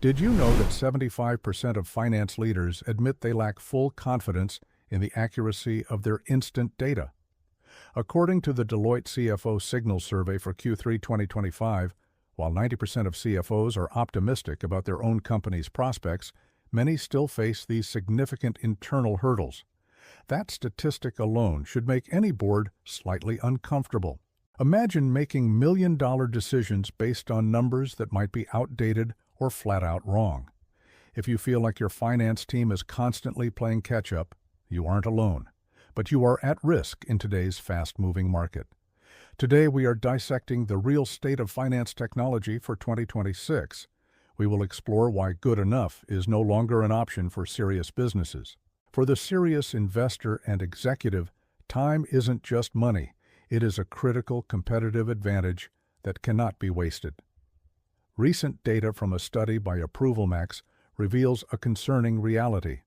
Did you know that 75% of finance leaders admit they lack full confidence in the accuracy of their instant data? According to the Deloitte CFO Signal Survey for Q3 2025, while 90% of CFOs are optimistic about their own company's prospects, many still face these significant internal hurdles. That statistic alone should make any board slightly uncomfortable. Imagine making million-dollar decisions based on numbers that might be outdated or flat out wrong. If you feel like your finance team is constantly playing catch-up, you aren't alone, but you are at risk in today's fast-moving market. Today we are dissecting the real state of finance technology for 2026. We will explore why good enough is no longer an option for serious businesses. For the serious investor and executive, time isn't just money. It is a critical competitive advantage that cannot be wasted. Recent data from a study by ApprovalMax reveals a concerning reality.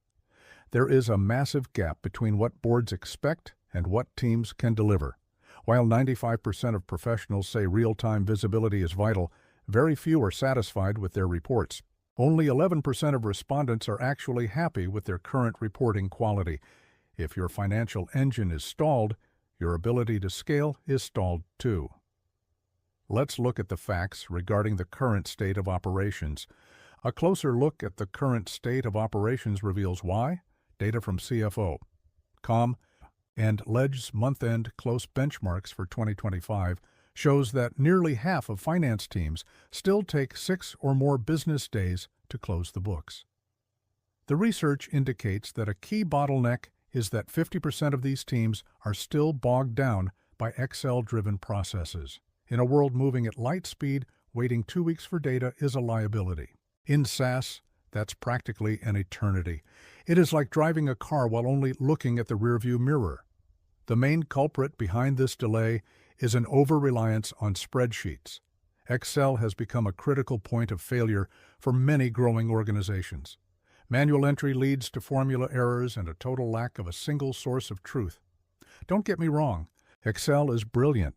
There is a massive gap between what boards expect and what teams can deliver. While 95% of professionals say real-time visibility is vital, very few are satisfied with their reports. Only 11% of respondents are actually happy with their current reporting quality. If your financial engine is stalled, your ability to scale is stalled too. Let's look at the facts regarding the current state of operations. A closer look at the current state of operations reveals why. Data from CFO.com and Ledge's month-end close benchmarks for 2025 shows that nearly half of finance teams still take 6 or more business days to close the books. The research indicates that a key bottleneck is that 50% of these teams are still bogged down by Excel-driven processes. In a world moving at light speed, waiting 2 weeks for data is a liability. In SaaS, that's practically an eternity. It is like driving a car while only looking at the rearview mirror. The main culprit behind this delay is an over-reliance on spreadsheets. Excel has become a critical point of failure for many growing organizations. Manual entry leads to formula errors and a total lack of a single source of truth. Don't get me wrong, Excel is brilliant,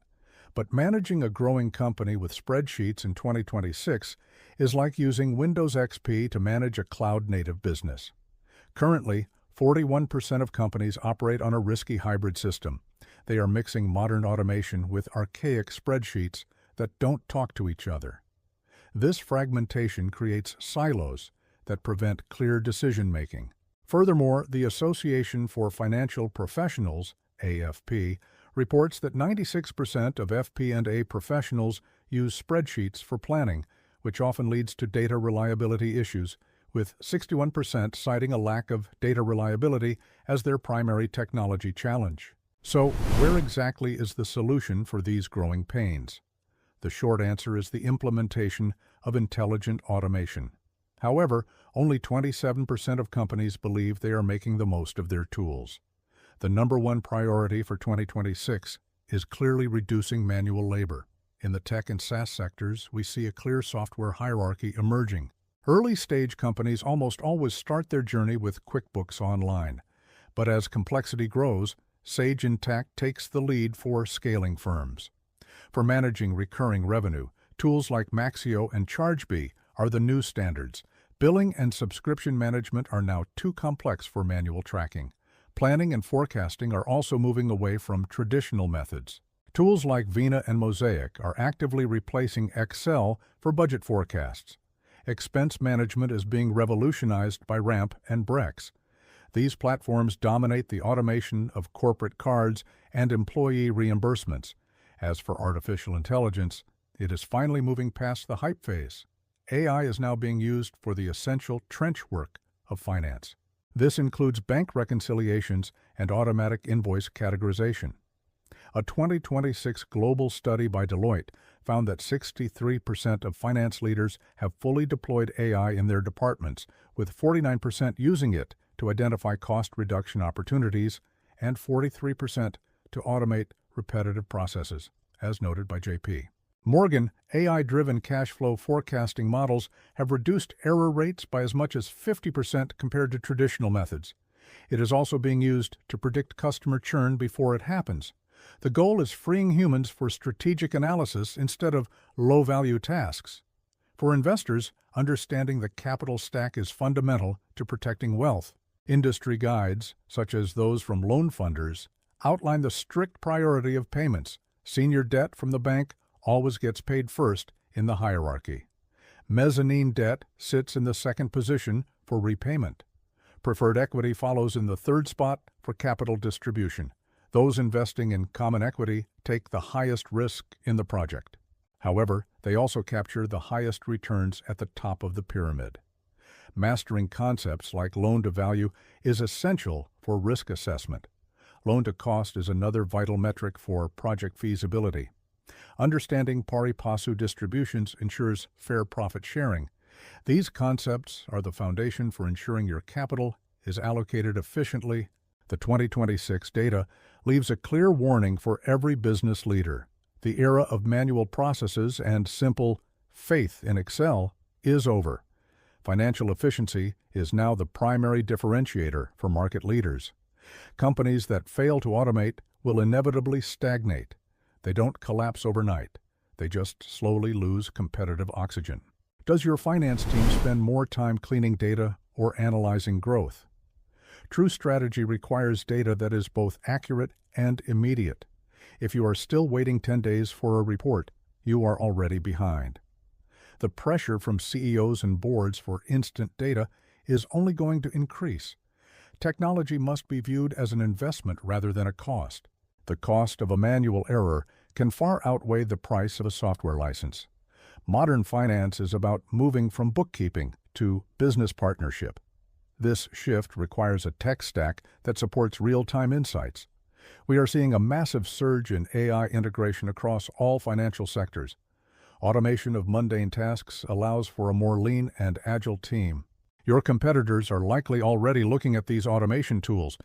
but managing a growing company with spreadsheets in 2026 is like using Windows XP to manage a cloud-native business. Currently, 41% of companies operate on a risky hybrid system. They are mixing modern automation with archaic spreadsheets that don't talk to each other. This fragmentation creates silos that prevent clear decision-making. Furthermore, the Association for Financial Professionals, AFP, reports that 96% of FP&A professionals use spreadsheets for planning, which often leads to data reliability issues, with 61% citing a lack of data reliability as their primary technology challenge. So, where exactly is the solution for these growing pains? The short answer is the implementation of intelligent automation. However, only 27% of companies believe they are making the most of their tools. The number one priority for 2026 is clearly reducing manual labor. In the tech and SaaS sectors, we see a clear software hierarchy emerging. Early-stage companies almost always start their journey with QuickBooks Online. But as complexity grows, Sage Intacct takes the lead for scaling firms. For managing recurring revenue, tools like Maxio and ChargeBee are the new standards. Billing and subscription management are now too complex for manual tracking. Planning and forecasting are also moving away from traditional methods. Tools like Vina and Mosaic are actively replacing Excel for budget forecasts. Expense management is being revolutionized by Ramp and Brex. These platforms dominate the automation of corporate cards and employee reimbursements. As for artificial intelligence, it is finally moving past the hype phase. AI is now being used for the essential trench work of finance. This includes bank reconciliations and automatic invoice categorization. A 2026 global study by Deloitte found that 63% of finance leaders have fully deployed AI in their departments, with 49% using it to identify cost reduction opportunities and 43% to automate repetitive processes, as noted by J.P. Morgan, AI-driven cash flow forecasting models have reduced error rates by as much as 50% compared to traditional methods. It is also being used to predict customer churn before it happens. The goal is freeing humans for strategic analysis instead of low-value tasks. For investors, understanding the capital stack is fundamental to protecting wealth. Industry guides, such as those from loan funders, outline the strict priority of payments. Senior debt from the bank always gets paid first in the hierarchy. Mezzanine debt sits in the second position for repayment. Preferred equity follows in the third spot for capital distribution. Those investing in common equity take the highest risk in the project. However, they also capture the highest returns at the top of the pyramid. Mastering concepts like loan-to-value is essential for risk assessment. Loan-to-cost is another vital metric for project feasibility. Understanding pari passu distributions ensures fair profit sharing. These concepts are the foundation for ensuring your capital is allocated efficiently. The 2026 data leaves a clear warning for every business leader. The era of manual processes and simple faith in Excel is over. Financial efficiency is now the primary differentiator for market leaders. Companies that fail to automate will inevitably stagnate. They don't collapse overnight. They just slowly lose competitive oxygen. Does your finance team spend more time cleaning data or analyzing growth? True strategy requires data that is both accurate and immediate. If you are still waiting 10 days for a report, you are already behind. The pressure from CEOs and boards for instant data is only going to increase. Technology must be viewed as an investment rather than a cost. The cost of a manual error can far outweigh the price of a software license. Modern finance is about moving from bookkeeping to business partnership. This shift requires a tech stack that supports real-time insights. We are seeing a massive surge in AI integration across all financial sectors. Automation of mundane tasks allows for a more lean and agile team. Your competitors are likely already looking at these automation tools.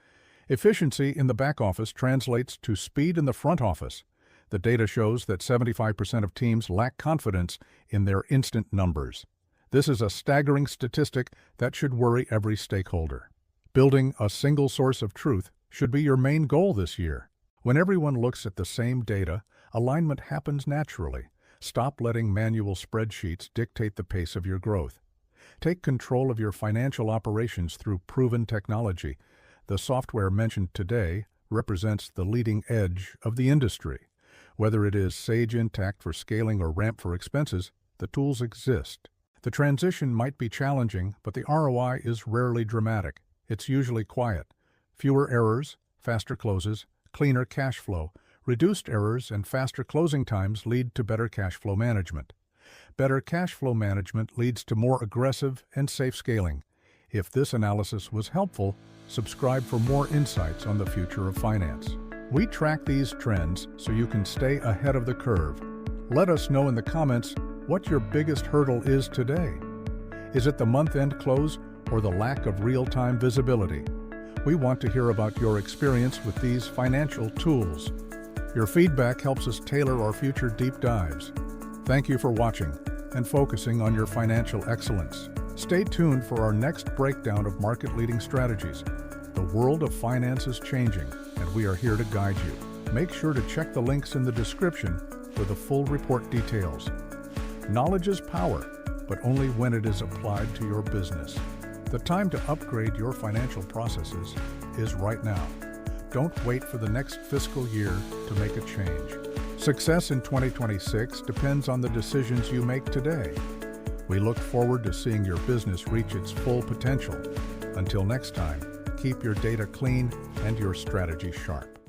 Efficiency in the back office translates to speed in the front office. The data shows that 75% of teams lack confidence in their instant numbers. This is a staggering statistic that should worry every stakeholder. Building a single source of truth should be your main goal this year. When everyone looks at the same data, alignment happens naturally. Stop letting manual spreadsheets dictate the pace of your growth. Take control of your financial operations through proven technology. The software mentioned today represents the leading edge of the industry. Whether it is Sage Intacct for scaling or Ramp for expenses, the tools exist. The transition might be challenging, but the ROI is rarely dramatic. It's usually quiet. Fewer errors, faster closes, cleaner cash flow. Reduced errors and faster closing times lead to better cash flow management. Better cash flow management leads to more aggressive and safe scaling. If this analysis was helpful, subscribe for more insights on the future of finance. We track these trends so you can stay ahead of the curve. Let us know in the comments what your biggest hurdle is today. Is it the month-end close or the lack of real-time visibility? We want to hear about your experience with these financial tools. Your feedback helps us tailor our future deep dives. Thank you for watching and focusing on your financial excellence. Stay tuned for our next breakdown of market-leading strategies. The world of finance is changing, and we are here to guide you. Make sure to check the links in the description for the full report details. Knowledge is power, but only when it is applied to your business. The time to upgrade your financial processes is right now. Don't wait for the next fiscal year to make a change. Success in 2026 depends on the decisions you make today. We look forward to seeing your business reach its full potential. Until next time, keep your data clean and your strategy sharp.